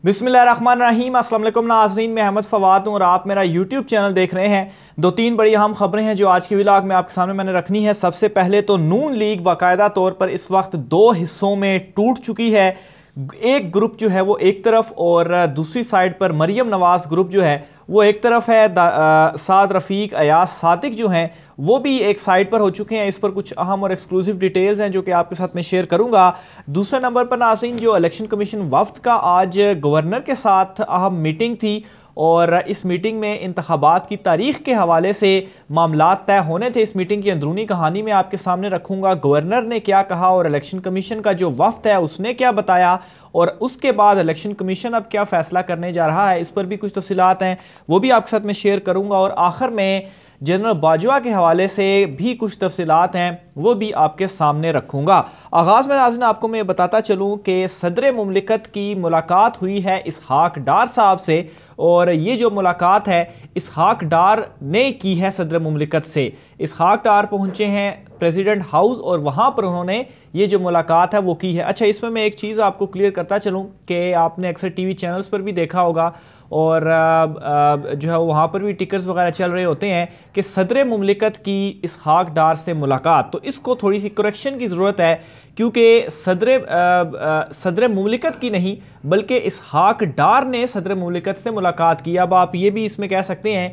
बिस्मिल्लाहिर्रहमानिर्रहीम। अस्सलाम वालेकुम नाज़रीन, मैं अहमद फवाद हूँ और आप मेरा यूट्यूब चैनल देख रहे हैं। दो तीन बड़ी अहम खबरें हैं जो आज के व्लॉग में आपके सामने मैंने रखनी है। सबसे पहले तो नून लीग बाकायदा तौर पर इस वक्त दो हिस्सों में टूट चुकी है। एक ग्रुप जो है वो एक तरफ और दूसरी साइड पर मरियम नवाज ग्रुप जो है वो एक तरफ है। साद रफ़ीक, अयाज सादिक जो हैं वो भी एक साइड पर हो चुके हैं। इस पर कुछ अहम और एक्सक्लूसिव डिटेल्स हैं जो कि आपके साथ में शेयर करूंगा। दूसरे नंबर पर नाज़रीन, जो इलेक्शन कमीशन वफ्द का आज गवर्नर के साथ अहम मीटिंग थी और इस मीटिंग में इंतखाबात की तारीख के हवाले से मामलात तय होने थे। इस मीटिंग की अंदरूनी कहानी मैं आपके सामने रखूंगा। गवर्नर ने क्या कहा और इलेक्शन कमीशन का जो वफ्द है उसने क्या बताया और उसके बाद इलेक्शन कमीशन अब क्या फैसला करने जा रहा है, इस पर भी कुछ तफसीलात हैं, वो भी आपके साथ में शेयर करूंगा। और आखिर में जनरल बाजवा के हवाले से भी कुछ तफसीलात हैं, वो भी आपके सामने रखूंगा। आगाज़ में नाज़रीन आपको मैं बताता चलूँ कि सदर मुमलिकत की मुलाकात हुई है इसहाक डार साहब से और ये जो मुलाकात है इसहाक डार ने की है सदर मुमलिकत से। इसहाक डार पहुँचे हैं प्रेसिडेंट हाउस और वहाँ पर उन्होंने ये जो मुलाकात है वो की है। अच्छा, इसमें मैं एक चीज़ आपको क्लियर करता चलूँ कि आपने अक्सर टीवी चैनल्स पर भी देखा होगा और जो है वहाँ पर भी टिकर्स वगैरह चल रहे होते हैं कि सदर मुमलिकत की इसहाक डार से मुलाकात। तो इसको थोड़ी सी करेक्शन की ज़रूरत है क्योंकि सदर मुमलिकत की नहीं बल्कि इसहाक डार ने सदर मुमलिकत से मुलाकात की। अब आप ये भी इसमें कह सकते हैं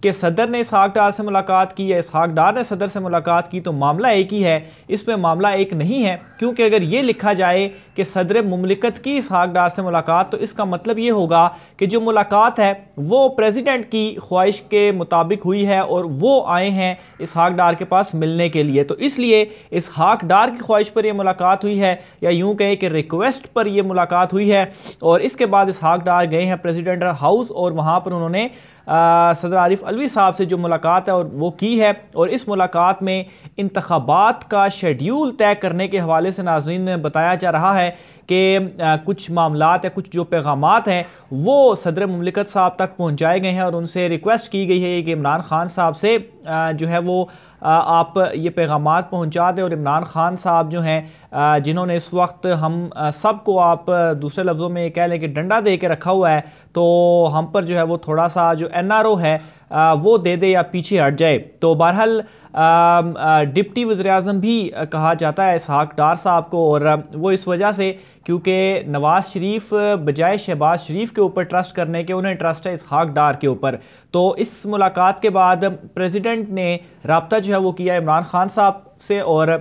कि सदर ने इसहाक डार से मुलाकात की या इसहाक डार ने सदर से मुलाकात की, तो मामला एक ही है। इसमें मामला एक नहीं है क्योंकि अगर ये लिखा जाए कि सदर मुमलिकत की इसहाक डार से मुलाकात तो इसका मतलब ये होगा कि जो मुलाकात है वो प्रेसिडेंट की ख्वाहिश के मुताबिक हुई है और वो आए हैं इसहाक डार के पास मिलने के लिए। तो इसलिए इसहाक डार की ख्वाहिश पर यह मुलाकात हुई है या यूँ कहें कि रिक्वेस्ट पर यह मुलाकात हुई है और इसके बाद इसहाक डार गए हैं प्रेसिडेंट हाउस और वहाँ पर उन्होंने सदर आरिफ अलवी साहब से जो मुलाकात है और वो की है। और इस मुलाकात में इंतखाबात का शेड्यूल तय करने के हवाले से नाज़रीन बताया जा रहा है कि कुछ मामलात या कुछ जो पैगामात हैं वो सदर मुमलिकत साहब तक पहुँचाए गए हैं और उनसे रिक्वेस्ट की गई है कि इमरान खान साहब से जो है वो आप ये पैगामात पहुँचा दें। और इमरान खान साहब जो हैं जिन्होंने इस वक्त हम सबको आप दूसरे लफ्ज़ों में कह लें कि डंडा दे के रखा हुआ है, तो हम पर जो है वो थोड़ा सा जो NRO है वो दे दे या पीछे हट जाए। तो बहरहाल डिप्टी वज़ीर-ए-आज़म भी कहा जाता है इसहाक डार साहब को और वो इस वजह से क्योंकि नवाज़ शरीफ बजाय शहबाज शरीफ के ऊपर ट्रस्ट करने के उन्हें ट्रस्ट है इसहाक डार के ऊपर। तो इस मुलाकात के बाद प्रेसिडेंट ने रब्ता जो है वो किया इमरान खान साहब से और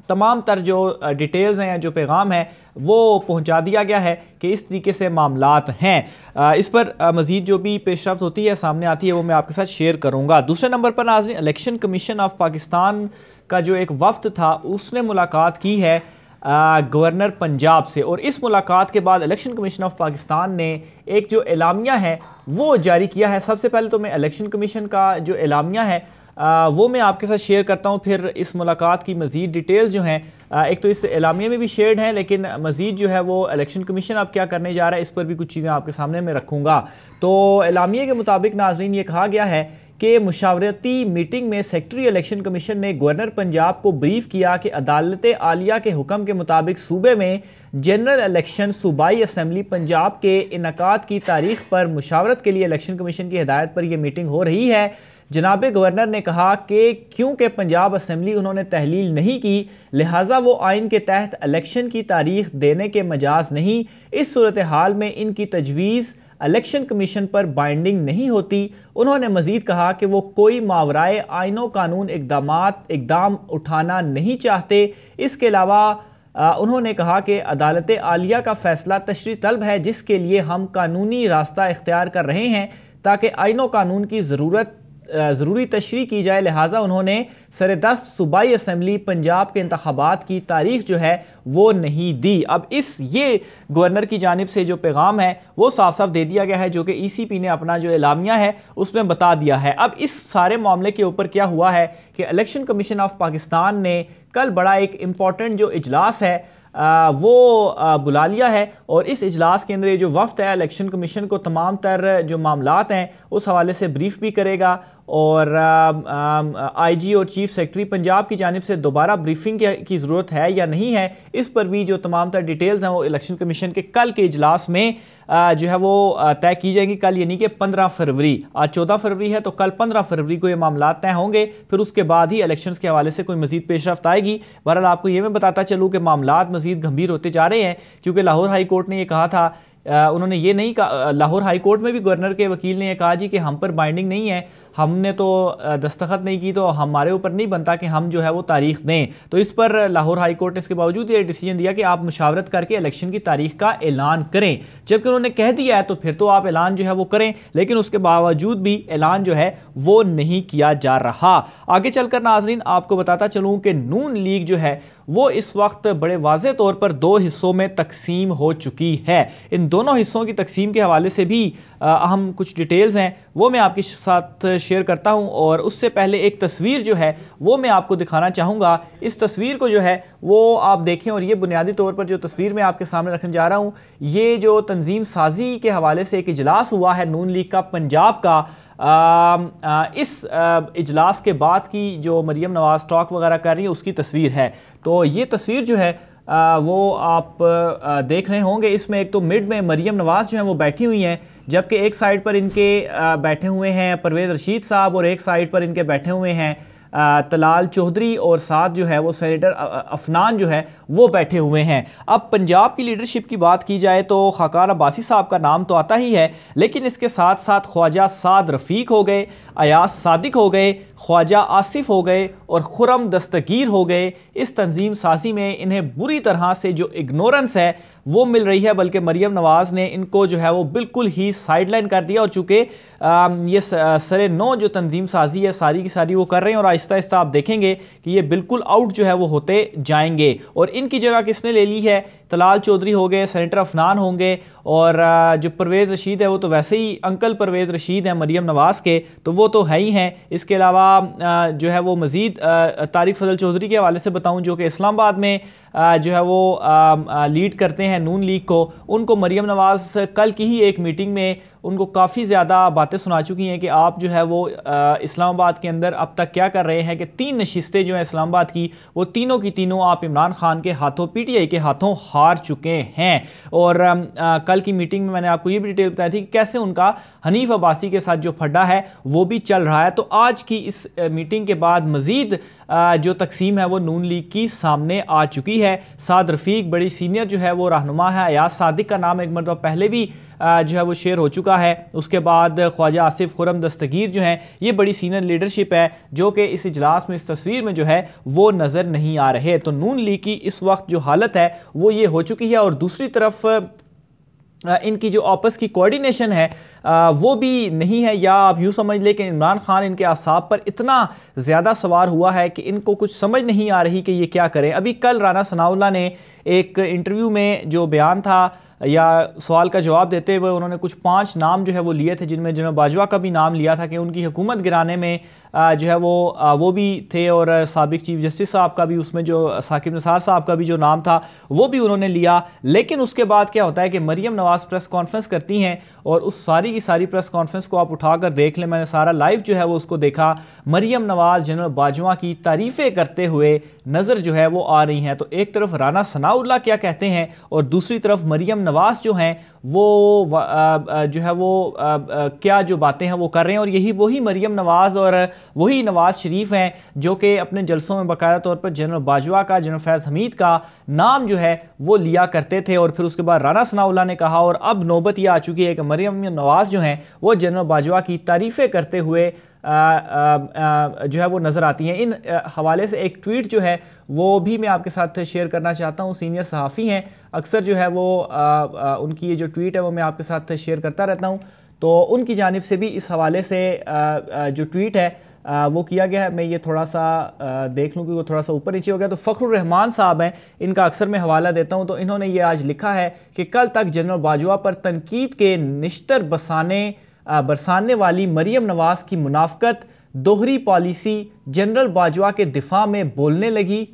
तमाम तर जो डिटेल्स हैं जो पैगाम है वो पहुंचा दिया गया है कि इस तरीके से मामलात हैं। इस पर मज़ीद जो भी पेशरफ्त होती है सामने आती है वो मैं आपके साथ शेयर करूंगा। दूसरे नंबर पर नाज़रीन, इलेक्शन कमीशन ऑफ पाकिस्तान का जो एक वफ्द था उसने मुलाकात की है गवर्नर पंजाब से और इस मुलाकात के बाद इलेक्शन कमीशन ऑफ पाकिस्तान ने एक जो एलामिया है वो जारी किया है। सबसे पहले तो मैं इलेक्शन कमीशन का जो एलामिया है वो मैं आपके साथ शेयर करता हूँ, फिर इस मुलाकात की मज़ीद डिटेल्स जो हैं एक तो इस एलामिया में भी शेयर्ड हैं लेकिन मज़ीद जो है वो इलेक्शन कमीशन अब क्या करने जा रहा है इस पर भी कुछ चीज़ें आपके सामने मैं रखूँगा। तो एलामिया के मुताबिक नाज़रीन ये कहा गया है कि मुशावरती मीटिंग में सेक्रेटरी इलेक्शन कमीशन ने गवर्नर पंजाब को ब्रीफ किया कि अदालत आलिया के हुक्म के मुताबिक सूबे में जनरल इलेक्शन सूबाई असम्बली पंजाब के इनकाद की तारीख पर मुशावरत के लिए इलेक्शन कमीशन की हिदायत पर यह मीटिंग हो रही है। जनाब गवर्नर ने कहा कि क्योंकि पंजाब असम्बली उन्होंने तहलील नहीं की लिहाजा वो आइन के तहत इलेक्शन की तारीख देने के मजाज नहीं। इस सूरत हाल में इनकी तजवीज़ इलेक्शन कमीशन पर बाइंडिंग नहीं होती। उन्होंने मजीद कहा कि वो कोई मावराए आइनो कानून इकदाम उठाना नहीं चाहते। इसके अलावा उन्होंने कहा कि अदालत आलिया का फैसला तशरीह तलब है जिसके लिए हम कानूनी रास्ता इख्तियार कर रहे हैं ताकि आइनो कानून की ज़रूरी तशरीह की जाए। लिहाजा उन्होंने सर-ए-दस्त सूबाई असम्बली पंजाब के इंतखाबात की तारीख जो है वो नहीं दी। अब ये गवर्नर की जानिब से जो पैगाम है वो साफ साफ दे दिया गया है जो कि ECP ने अपना जो एलामिया है उसमें बता दिया है। अब इस सारे मामले के ऊपर क्या हुआ है कि इलेक्शन कमीशन ऑफ पाकिस्तान ने कल बड़ा एक इम्पॉर्टेंट जो इजलास है वो बुला लिया है और इस इजलास के अंदर ये जो वफ्द है इलेक्शन कमीशन को तमाम तर जो मामलात हैं उस हवाले से ब्रीफ भी करेगा और आईजी और चीफ सेक्रेटरी पंजाब की जानिब से दोबारा ब्रीफिंग की ज़रूरत है या नहीं है, इस पर भी जो तमाम तर डिटेल्स हैं वो इलेक्शन कमीशन के कल के इजलास में जो है वो तय की जाएंगी। कल यानी कि 15 फरवरी, आज 14 फरवरी है तो कल 15 फरवरी को ये मामला तय होंगे, फिर उसके बाद ही इलेक्शंस के हवाले से कोई मजीद पेशरफ्त आएगी। बहरहाल आपको ये मैं बताता चलूँ कि मामला मजीद गंभीर होते जा रहे हैं, क्योंकि लाहौर हाई कोर्ट ने ये कहा था, उन्होंने ये नहीं कहा, लाहौर हाई कोर्ट में भी गवर्नर के वकील ने यह कहा जी कि हम पर बाइंडिंग नहीं है, हमने तो दस्तखत नहीं की, तो हमारे ऊपर नहीं बनता कि हम जो है वो तारीख दें। तो इस पर लाहौर हाई कोर्ट ने इसके बावजूद ये डिसीजन दिया कि आप मुशावरत करके इलेक्शन की तारीख का ऐलान करें। जबकि उन्होंने कह दिया है तो फिर तो आप ऐलान जो है वो करें, लेकिन उसके बावजूद भी ऐलान जो है वो नहीं किया जा रहा। आगे चलकर नाज़रीन आपको बताता चलूँ कि नून लीग जो है वो इस वक्त बड़े वाज़े तौर पर दो हिस्सों में तकसीम हो चुकी है। इन दोनों हिस्सों की तकसीम के हवाले से भी अहम कुछ डिटेल्स हैं वो मैं आपके साथ शेयर करता हूं, और उससे पहले एक तस्वीर जो है वो मैं आपको दिखाना चाहूँगा। इस तस्वीर को जो है वो आप देखें, और ये बुनियादी तौर पर जो तस्वीर मैं आपके सामने रखने जा रहा हूँ, ये जो तंजीम साजी के हवाले से एक इजलास हुआ है नून लीग का पंजाब का, इस इजलास के बाद की जो मरियम नवाज टॉक वगैरह कर रही है उसकी तस्वीर है। तो ये तस्वीर जो है वो आप देख रहे होंगे। इसमें एक तो मिड में मरियम नवाज जो है वो बैठी हुई हैं, जबकि एक साइड पर इनके बैठे हुए हैं परवेज़ रशीद साहब, और एक साइड पर इनके बैठे हुए हैं तलाल चौधरी, और साथ जो है वो सेनेटर अफनान जो है वो बैठे हुए हैं। अब पंजाब की लीडरशिप की बात की जाए तो खाकार अब्बासी साहब का नाम तो आता ही है, लेकिन इसके साथ साथ ख्वाजा साद रफ़ीक हो गए, अयाज सादिक हो गए, ख्वाजा आसिफ हो गए और खुरम दस्तगीर हो गए। इस तंजीम साजी में इन्हें बुरी तरह से जो इग्नोरेंस है वो मिल रही है, बल्कि मरियम नवाज़ ने इनको जो है वो बिल्कुल ही साइडलाइन कर दिया। और चूँकि ये सरे नो जो तंजीम साजी है सारी की सारी वो कर रहे हैं, और आहिस्ता आहिस्ता आप देखेंगे कि ये बिल्कुल आउट जो है वो होते जाएंगे। और इनकी जगह किसने ले ली है? तलाल चौधरी हो गए, सेनेटर अफनान होंगे, और जो परवेज़ रशीद है वो तो वैसे ही अंकल परवेज़ रशीद हैं मरियम नवाज़ के, तो वो तो है ही हैं। इसके अलावा जो है वो मज़ीद तारिक फजल चौधरी के हवाले से बताऊं, जो कि इस्लामाबाद में जो है वो लीड करते हैं नून लीग को, उनको मरियम नवाज़ कल की ही एक मीटिंग में उनको काफ़ी ज़्यादा बातें सुना चुकी हैं कि आप जो है वो इस्लामाबाद के अंदर अब तक क्या कर रहे हैं कि 3 नशिस्तें जो हैं इस्लामाबाद की, वो तीनों की तीनों आप इमरान खान के हाथों, पीटीआई के हाथों हार चुके हैं। और कल की मीटिंग में मैंने आपको ये भी डिटेल बताई थी कि कैसे उनका हनीफ अब्बासी के साथ जो फड्डा है वो भी चल रहा है। तो आज की इस मीटिंग के बाद मज़ीद जो तकसीम है वो नून लीग की सामने आ चुकी है। साद रफ़ीक बड़ी सीनियर जो है वो रहनुमा है, अयाज सादिक का नाम एक मरतबा पहले भी जो है वो शेयर हो चुका है। उसके बाद ख्वाजा आसिफ, खुरम दस्तगीर जो हैं ये बड़ी सीनियर लीडरशिप है, जो कि इस इजलास में इस तस्वीर में जो है वो नज़र नहीं आ रहे। तो नून लीग की इस वक्त जो हालत है वो ये हो चुकी है। और दूसरी तरफ इनकी जो आपस की कोऑर्डिनेशन है वो भी नहीं है, या आप यूँ समझ लें कि इमरान खान इनके आसाब पर इतना ज़्यादा सवार हुआ है कि इनको कुछ समझ नहीं आ रही कि ये क्या करें। अभी कल राना सनाउल्लाह ने एक इंटरव्यू में जो बयान था या सवाल का जवाब देते हुए उन्होंने कुछ 5 नाम जो है वो लिए थे, जिनमें जनरल बाजवा का भी नाम लिया था कि उनकी हुकूमत गिराने में जो है वो भी थे, और साबिक चीफ जस्टिस साहब का भी उसमें जो साकिब निसार साहब का भी जो नाम था वो भी उन्होंने लिया। लेकिन उसके बाद क्या होता है कि मरियम नवाज़ प्रेस कॉन्फ्रेंस करती हैं, और उस सारी की सारी प्रेस कॉन्फ्रेंस को आप उठाकर देख लें, मैंने सारा लाइव जो है वो उसको देखा, मरियम नवाज़ जनरल बाजवा की तारीफ़ें करते हुए नज़र जो है वो आ रही हैं। तो एक तरफ राना सनाउल्लाह क्या कहते हैं, और दूसरी तरफ मरियम नवाज़ जो हैं वो जो है वो क्या जो बातें हैं वो कर रहे हैं। और यही वही मरियम नवाज़ और वही नवाज़ शरीफ हैं जो कि अपने जलसों में बाकायदा तौर पर जनरल बाजवा का, जनरल फैज़ हमीद का नाम जो है वो लिया करते थे। और फिर उसके बाद राना सनाउल्लाह ने कहा, और अब नौबत यह आ चुकी है कि मरियम नवाज़ जो हैं वो जनरल बाजवा की तारीफ़ें करते हुए जो है वो नज़र आती हैं। इन हवाले से एक ट्वीट जो है वो भी मैं आपके साथ शेयर करना चाहता हूँ। सीनियर सहाफ़ी हैं, अक्सर जो है वो उनकी ये जो ट्वीट है वो मैं आपके साथ शेयर करता रहता हूँ। तो उनकी जानिब से भी इस हवाले से जो ट्वीट है वो किया गया है। मैं ये थोड़ा सा देख लूँ कि वो थोड़ा सा ऊपर नीचे हो गया। तो फ़खरुर रहमान साहब हैं, इनका अक्सर मैं हवाला देता हूँ। तो इन्होंने ये आज लिखा है कि कल तक जनरल बाजवा पर तनकीद के निश्तर बरसाने वाली मरियम नवाज़ की मुनाफ़कत, दोहरी पॉलिसी, जनरल बाजवा के दिफा में बोलने लगी।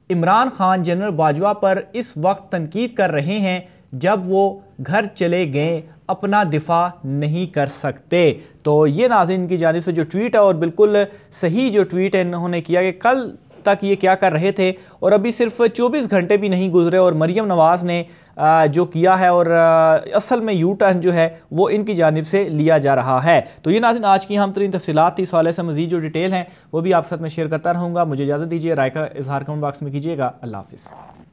इमरान खान जनरल बाजवा पर इस वक्त तनकीद कर रहे हैं जब वो घर चले गए, अपना दिफा नहीं कर सकते। तो ये नाज़रीन की जानिब से जो ट्वीट है और बिल्कुल सही जो ट्वीट है इन्होंने किया कि कल तक ये क्या कर रहे थे और अभी सिर्फ 24 घंटे भी नहीं गुजरे और मरियम नवाज़ ने जो किया है और असल में यू टर्न जो है वो इनकी जानिब से लिया जा रहा है। तो ये नाज़रीन आज की हम तरीन तफसीलात थी। इस हवाले से मज़ीद जो डिटेल हैं वो भी आपके साथ में शेयर करता रहूँगा। मुझे इजाज़त दीजिए, राय का इजहार कमेंट बॉक्स में कीजिएगा। अल्लाह हाफ़िज़।